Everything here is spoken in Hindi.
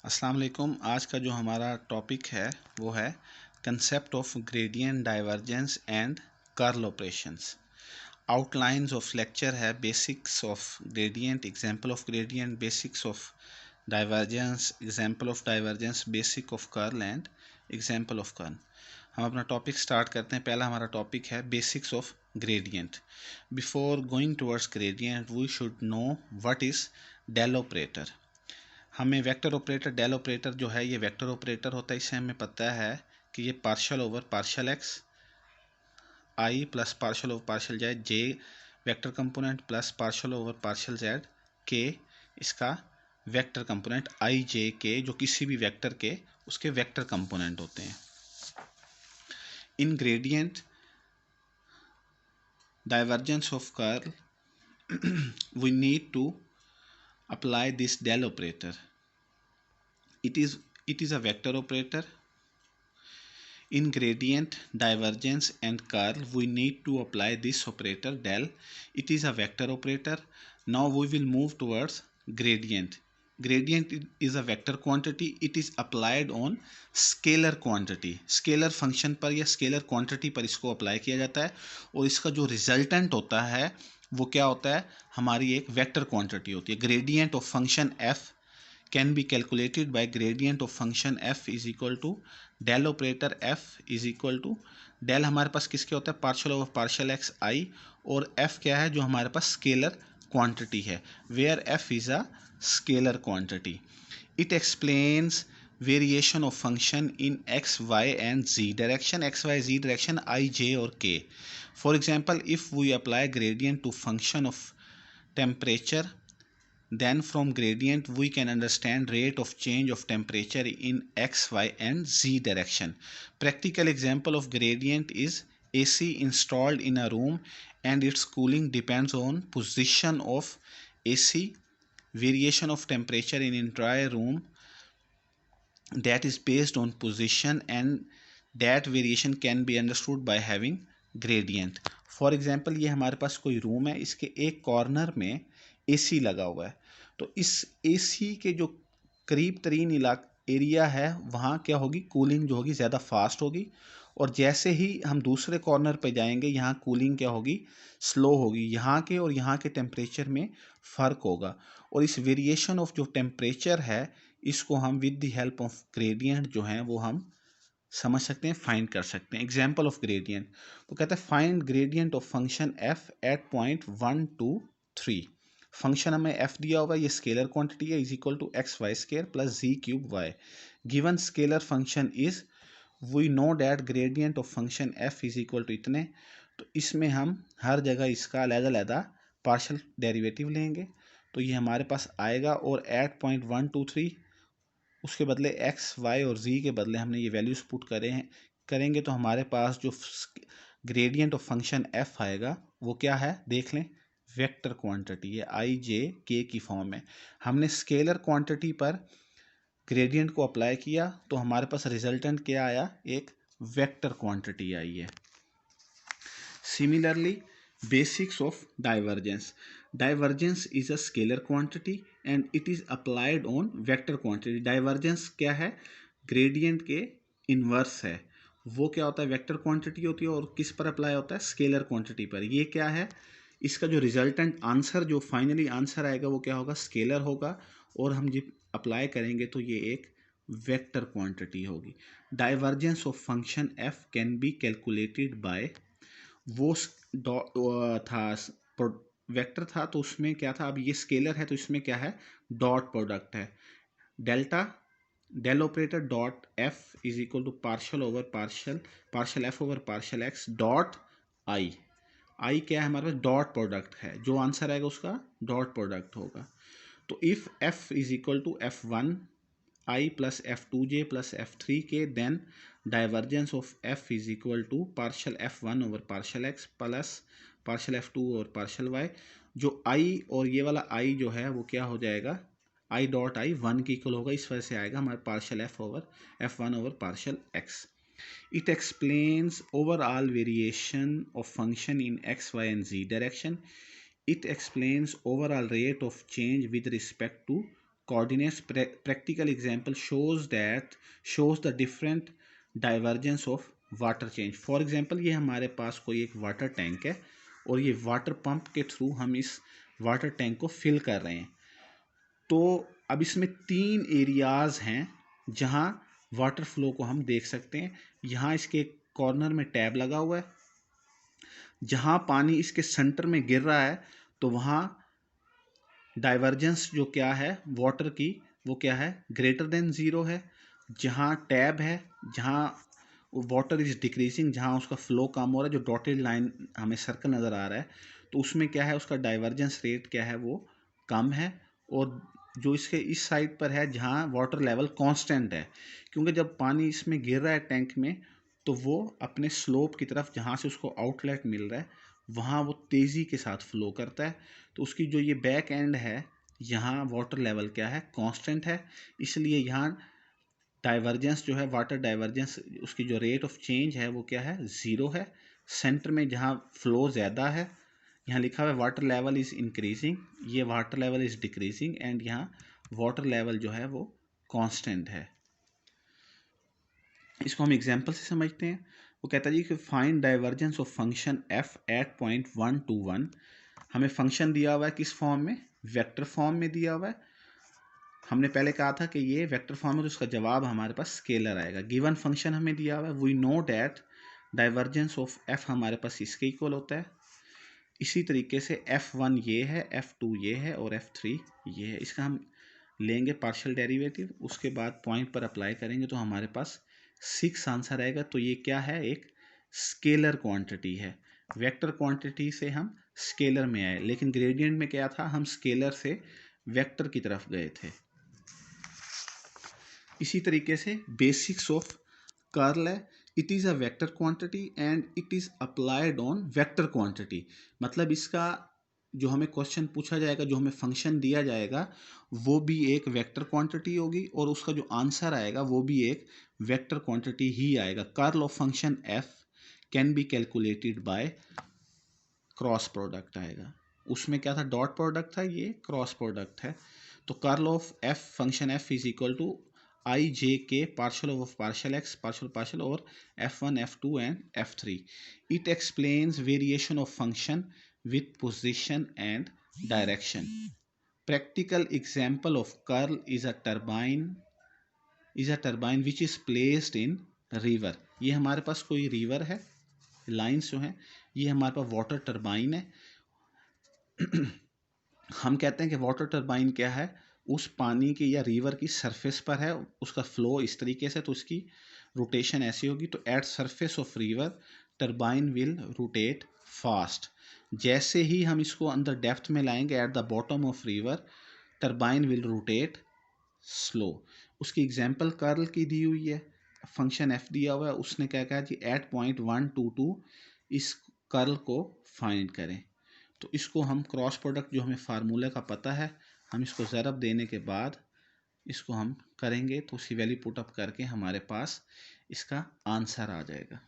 अस्सलाम वालेकुम। आज का जो हमारा टॉपिक है वो है concept of gradient divergence and curl operations. Outlines of lecture है basics of gradient, example of gradient, basics of divergence, example of divergence, basic of curl and example of curl. हम अपना टॉपिक स्टार्ट करते हैं। पहला हमारा टॉपिक है basics of gradient. Before going towards gradient we should know what is del operator. हमें वेक्टर ऑपरेटर, डेल ऑपरेटर जो है ये वेक्टर ऑपरेटर होता है। इससे हमें पता है कि ये partial over partial x i plus partial over partial z j vector component plus partial over partial z k इसका वेक्टर कंपोनेंट आई जे के जो किसी भी वेक्टर के उसके वेक्टर कंपोनेंट होते हैं। In gradient divergence of curl we need to apply this del operator. It is a vector operator. In gradient, divergence and curl we need to apply this operator del. It is a vector operator. Now we will move towards gradient. Gradient is a vector quantity. It is applied on scalar quantity. Scalar function पर या scalar quantity पर इसको अप्लाई किया जाता है और इसका जो रिजल्टेंट होता है वो क्या होता है, हमारी एक वेक्टर क्वांटिटी होती है। Gradient of function f can be calculated by gradient of function f is equal to del operator f is equal to del हमारे पास किसके होता है, पार्शल ओवर पार्शल एक्स आई, और f क्या है जो हमारे पास स्केलर क्वांटिटी है, where f is a scalar quantity. It explains variation of function in x, y and z direction, x, y, z direction, I, j और k. For example, if we apply gradient to function of temperature, then from gradient we can understand rate of change of temperature in x, y and z direction. Practical example of gradient is AC installed in a room and its cooling depends on position of AC. Variation of temperature in entire room that is based on position and that variation can be understood by having gradient. For example, ये हमारे पास कोई रूम है, इसके एक कॉर्नर में एसी लगा हुआ है, तो इस एसी के जो करीब तरीन एरिया है वहाँ क्या होगी, कूलिंग जो होगी ज़्यादा फास्ट होगी, और जैसे ही हम दूसरे कॉर्नर पे जाएंगे यहाँ कूलिंग क्या होगी, स्लो होगी। यहाँ के और यहाँ के टेम्परेचर में फ़र्क होगा, और इस वेरिएशन ऑफ जो टेम्परेचर है इसको हम with the help of gradient जो है वो हम समझ सकते हैं, फाइंड कर सकते हैं। एग्जाम्पल ऑफ ग्रेडियंट, तो कहते हैं find gradient of function f at point 1 2 3। Function हमें f दिया हुआ है, ये स्केलर क्वांटिटी है, is equal to x y square plus z cube y. Given scalar function is, we know that gradient of function f is equal to इतने, तो इसमें हम हर जगह इसका अलग-अलग पार्शियल डेरिवेटिव लेंगे, तो ये हमारे पास आएगा, और एट पॉइंट 1 2 3 उसके बदले x, y और z के बदले हमने ये वैल्यूज पुट करेंगे, तो हमारे पास जो ग्रेडियंट ऑफ फंक्शन f आएगा वो क्या है, देख लें, वेक्टर क्वांटिटी है, i j k की फॉर्म में। हमने स्केलर क्वांटिटी पर ग्रेडियंट को अप्लाई किया तो हमारे पास रिजल्टेंट क्या आया, एक वेक्टर क्वांटिटी आई है। Similarly, basics of divergence. Divergence is a scalar quantity and it is applied on vector quantity. Divergence क्या है, gradient के इन्वर्स है, वो क्या होता है, वेक्टर क्वांटिटी होती है, और किस पर अप्लाई होता है, स्केलर क्वांटिटी पर। ये क्या है, इसका जो रिजल्टेंट आंसर, जो फाइनली आंसर आएगा वो क्या होगा, स्केलर होगा, और हम जब अप्लाई करेंगे तो ये एक वेक्टर क्वांटिटी होगी। Divergence of function f can be calculated by, वो था वेक्टर था तो उसमें क्या था, अब ये स्केलर है तो इसमें क्या है, डॉट प्रोडक्ट है, delta del operator dot F is equal to partial over partial F over partial x dot i. I क्या है हमारे पास, डॉट प्रोडक्ट है, जो आंसर आएगा उसका डॉट प्रोडक्ट होगा। तो if F is equal to f1 i plus f2j plus f3k, then divergence of f is equal to partial f1 over partial x plus partial f2 और पार्शल y। जो i और ये वाला i जो है वो क्या हो जाएगा, i डॉट i 1 के इक्वल होगा, इस वजह से आएगा हमारे partial f over f1 over partial x। It explains overall variation of function in x, y and z direction. It explains overall rate of change with respect to coordinates. Practical example shows the different divergence of water change. For example ये हमारे पास कोई एक वाटर टैंक है और ये वाटर पंप के थ्रू हम इस वाटर टैंक को फिल कर रहे हैं. तो अब इसमें 3 एरियाज़ हैं जहां वाटर फ्लो को हम देख सकते हैं. यहाँ इसके कॉर्नर में टैब लगा हुआ है. जहां पानी इसके सेंटर में गिर रहा है तो वहाँ डाइवर्जेंस जो क्या है वाटर की, वो क्या है, ग्रेटर देन ज़ीरो है. जहाँ टैब है, जहाँ वाटर इज़ डिक्रीजिंग, जहाँ उसका फ्लो कम हो रहा है, जो डॉटेड लाइन हमें सर्कल नज़र आ रहा है, तो उसमें क्या है, उसका डाइवर्जेंस रेट क्या है, वो कम है. और जो इसके इस साइड पर है जहाँ वाटर लेवल कांस्टेंट है, क्योंकि जब पानी इसमें गिर रहा है टैंक में तो वो अपने स्लोप की तरफ जहाँ से उसको आउटलेट मिल रहा है वहाँ वो तेज़ी के साथ फ्लो करता है. तो उसकी जो ये बैक एंड है यहाँ वाटर लेवल क्या है, कांस्टेंट है. इसलिए यहाँ डाइवर्जेंस जो है, वाटर डाइवर्जेंस, उसकी जो रेट ऑफ चेंज है वो क्या है, ज़ीरो है. सेंटर में जहाँ फ्लो ज़्यादा है, यहाँ लिखा हुआ है वाटर लेवल इज़ इंक्रीजिंग, ये water level is decreasing, and यहाँ वाटर लेवल जो है वो कांस्टेंट है. इसको हम एग्जांपल से समझते हैं. वो कहता है जी कि find divergence of function F at point 1 to 1. हमें फंक्शन दिया हुआ है किस फॉर्म में, वेक्टर फॉर्म में दिया हुआ है. हमने पहले कहा था कि ये वेक्टर फॉर्म है तो उसका जवाब हमारे पास स्केलर आएगा. गिवन फंक्शन हमें दिया हुआ है. We know that divergence of F हमारे पास इसके इक्वल होता है. इसी तरीके से F1 ये है, F2 ये है और F3 ये है. इसका हम लेंगे पार्शियल डेरिवेटिव, उसके बाद पॉइंट पर अप्लाई करेंगे तो हमारे पास 6 आंसर आएगा. तो ये क्या है, एक स्केलर क्वांटिटी है. वेक्टर क्वांटिटी से हम स्केलर में आए, लेकिन ग्रेडियंट में क्या था, हम स्केलर से वेक्टर की तरफ गए थे. इसी तरीके से बेसिक्स ऑफ कर्ल है. It is a vector quantity and it is applied on vector quantity. मतलब इसका जो हमें क्वेश्चन पूछा जाएगा, जो हमें फंक्शन दिया जाएगा, वो भी एक वेक्टर क्वांटिटी होगी और उसका जो आंसर आएगा वो भी एक वेक्टर क्वांटिटी ही आएगा. Curl of function F can be calculated by cross product आएगा. उसमें क्या था, डॉट प्रोडक्ट था, ये क्रॉस प्रोडक्ट है. तो curl of F function F is equal to i j k partial of partial x partial partial और F1 F2 and F3. It explains variation of function with position and direction. Practical example of curl is a turbine which is placed in river. ये हमारे पास कोई रिवर है, लाइन्स जो हैं, ये हमारे पास वाटर टर्बाइन है. हम कहते हैं कि वाटर टर्बाइन क्या है, उस पानी की या रिवर की सरफेस पर है, उसका फ्लो इस तरीके से, तो उसकी रोटेशन ऐसी होगी. तो at surface of river turbine will rotate fast. जैसे ही हम इसको अंदर डेप्थ में लाएंगे, at the bottom of river turbine will rotate slow. उसकी एग्जांपल कर्ल की दी हुई है, फंक्शन एफ दिया हुआ है. उसने क्या कहा कि एट पॉइंट 1 to 2 इस कर्ल को फाइंड करें. तो इसको हम क्रॉस प्रोडक्ट जो हमें फार्मूला का पता है, हम इसको ज़रब देने के बाद इसको हम करेंगे तो उसी वैल्यू पुट अप करके हमारे पास इसका आंसर आ जाएगा.